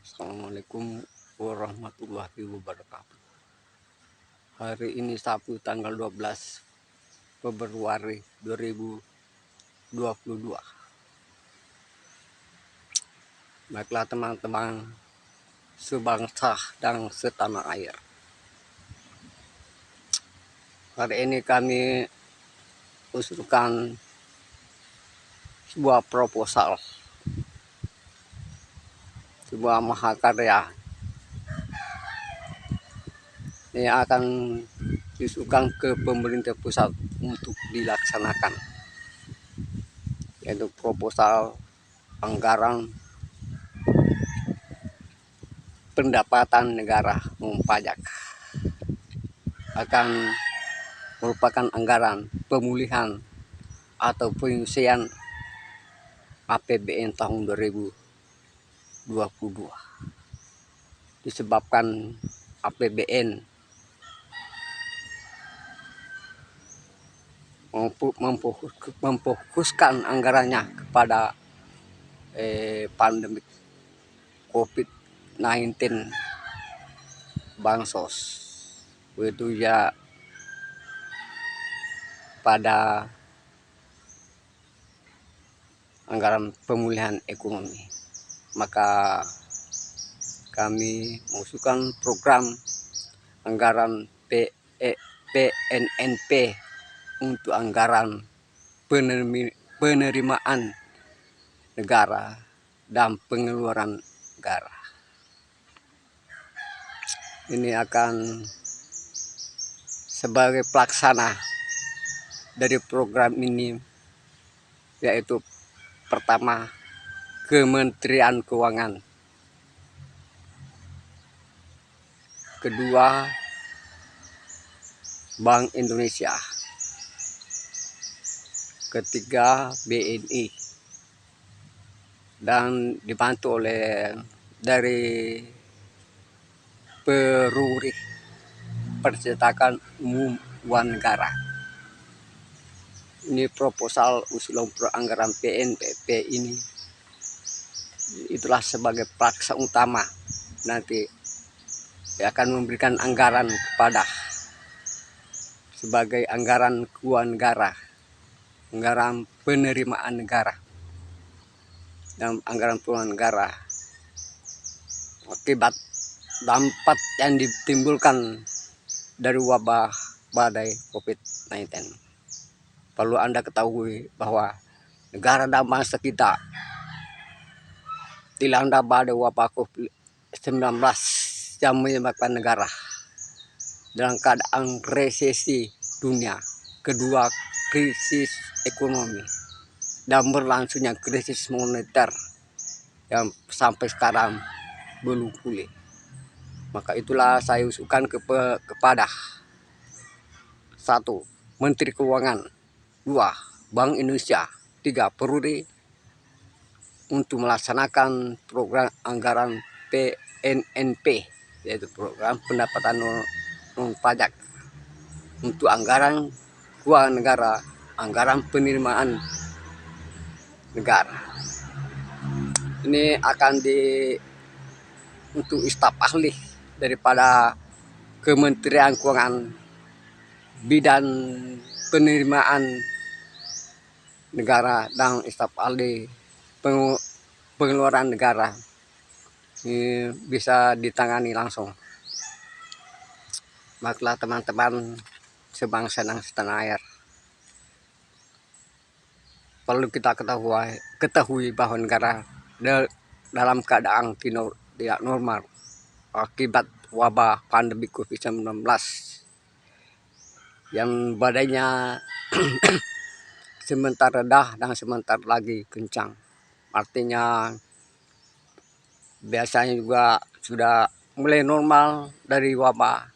Assalamualaikum warahmatullahi wabarakatuh. Hari ini Sabtu tanggal 12 Februari 2022. Baiklah teman-teman sebangsa dan setanah air. Hari ini kami usulkan sebuah proposal, sebuah mahakarya yang akan diusulkan ke pemerintah pusat untuk dilaksanakan, yaitu proposal anggaran pendapatan negara pajak. Akan merupakan anggaran pemulihan atau penyelesaian APBN tahun 2022. Disebabkan APBN memfokuskan anggarannya kepada pandemi COVID-19 bansos, itu ya pada anggaran pemulihan ekonomi. Maka kami mengusulkan program anggaran PNNP untuk anggaran penerimaan negara dan pengeluaran negara. Ini akan sebagai pelaksana dari program ini, yaitu pertama Kementerian Keuangan, kedua Bank Indonesia, ketiga BNI, dan dibantu oleh dari Peruri Percetakan Umum Uang Negara. Ini proposal usulan anggaran PNPP ini itulah sebagai pelaksana utama, nanti akan memberikan anggaran kepada sebagai anggaran keuangan negara, anggaran penerimaan negara, dan anggaran keuangan negara akibat dampak yang ditimbulkan dari wabah badai COVID-19. Perlu Anda ketahui bahwa negara dan bangsa kita dilanda badai wabah COVID-19 yang menyebabkan negara dalam keadaan resesi dunia, kedua krisis ekonomi, dan berlangsungnya krisis moneter yang sampai sekarang belum pulih. Maka itulah saya usulkan kepada 1. Menteri Keuangan, 2. Bank Indonesia, 3. Peruri untuk melaksanakan program anggaran PNNP, yaitu program pendapatan non pajak, untuk anggaran keuangan negara, anggaran penerimaan negara. Ini akan untuk staf ahli daripada Kementerian Keuangan bidang penerimaan negara dan staf ahli pengeluaran negara. Ini bisa ditangani langsung. Baiklah teman-teman sebangsa dan setanah air, perlu kita ketahui bahwa negara dalam keadaan tidak normal akibat wabah pandemi COVID-19 yang badainya sebentar rendah dan sebentar lagi kencang. Artinya biasanya juga sudah mulai normal dari wabah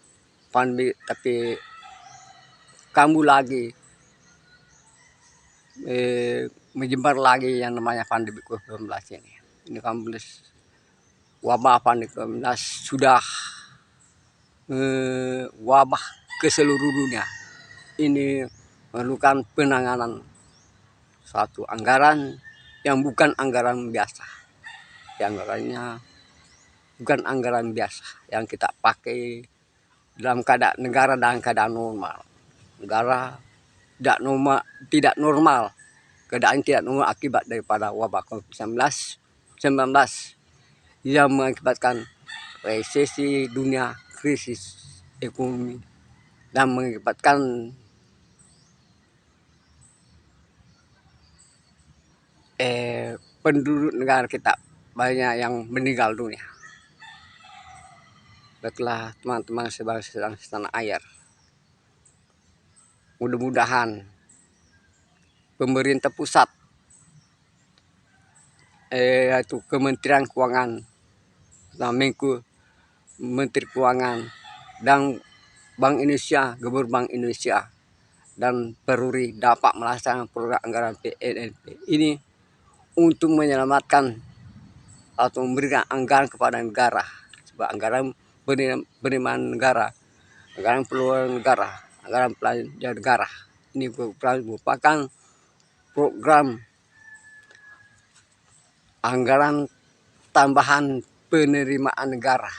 pandemi, tapi kambuh lagi menyebar lagi yang namanya pandemi COVID-19 ini. Ini kambuh wabah pandemi COVID-19 sudah wabah ke seluruh dunia. Ini memerlukan penanganan suatu anggaran yang bukan anggaran biasa. Anggarannya bukan anggaran biasa yang kita pakai dalam keadaan negara dalam keadaan normal. Negara tidak normal, keadaan tidak normal akibat daripada wabah COVID-19 yang mengakibatkan resesi dunia, krisis ekonomi, dan mengakibatkan penduduk negara kita banyak yang meninggal dunia. Baiklah teman-teman sebangsa dan setanah air, mudah-mudahan pemerintah pusat, yaitu Kementerian Keuangan, Menteri Keuangan, dan Bank Indonesia, Gubernur Bank Indonesia, dan Peruri dapat melaksanakan program anggaran PNNP ini untuk menyelamatkan atau memberikan anggaran kepada negara, sebab anggaran penerimaan negara, anggaran pengeluaran negara, anggaran belanja negara ini merupakan program anggaran tambahan penerimaan negara,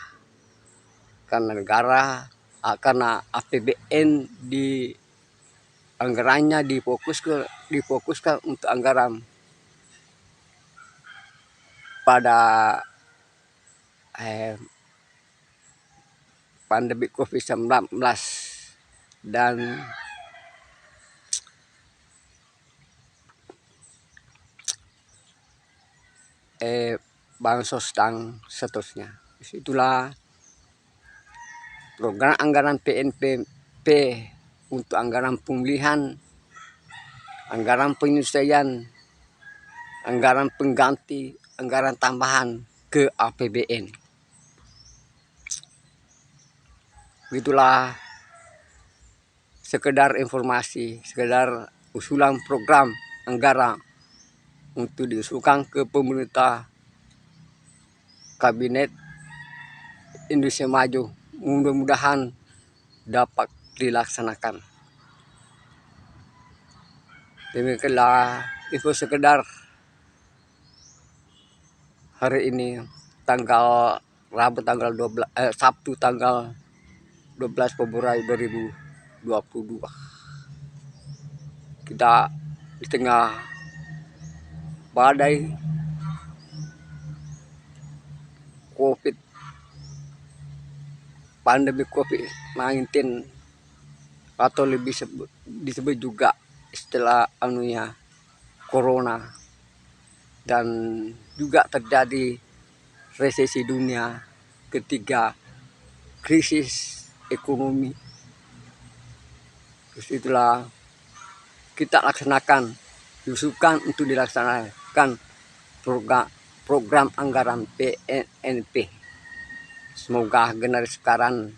karena APBN di anggarannya difokuskan untuk anggaran pada pandemi COVID-19 dan bansos dan seterusnya. Itulah program anggaran PNPP untuk anggaran pemulihan, anggaran penyesuaian, anggaran pengganti, anggaran tambahan ke APBN. Itulah sekedar informasi, sekedar usulan program anggaran untuk diusulkan ke pemerintah Kabinet Indonesia Maju. Mudah-mudahan dapat dilaksanakan. Demikianlah info sekedar hari ini, Sabtu tanggal 12 Februari 2022. Kita di tengah badai pandemi COVID-19 atau lebih disebut juga istilah corona, dan juga terjadi resesi dunia ketiga, krisis ekonomi. Terus itulah kita diusulkan untuk dilaksanakan program anggaran PNNP. Semoga generasi sekarang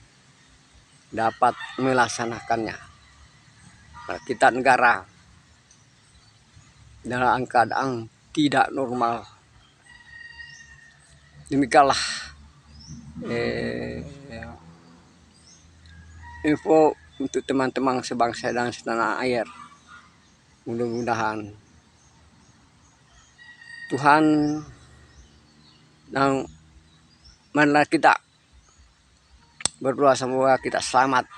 dapat melaksanakannya. Nah, kita negara dalam keadaan tidak normal. Demikianlah info untuk teman-teman sebangsa dan setanah air. Mudah-mudahan Tuhan dan marilah kita berdoa semoga kita selamat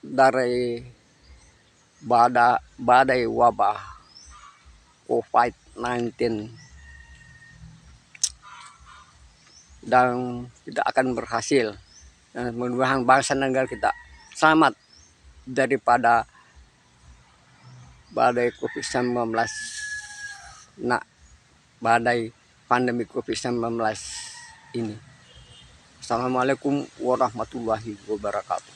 dari badai wabah COVID-19 dan kita akan berhasil, dan mudah-mudahan bangsa dan negara kita selamat daripada badai COVID-19, badai pandemi COVID-19 ini. Assalamualaikum warahmatullahi wabarakatuh.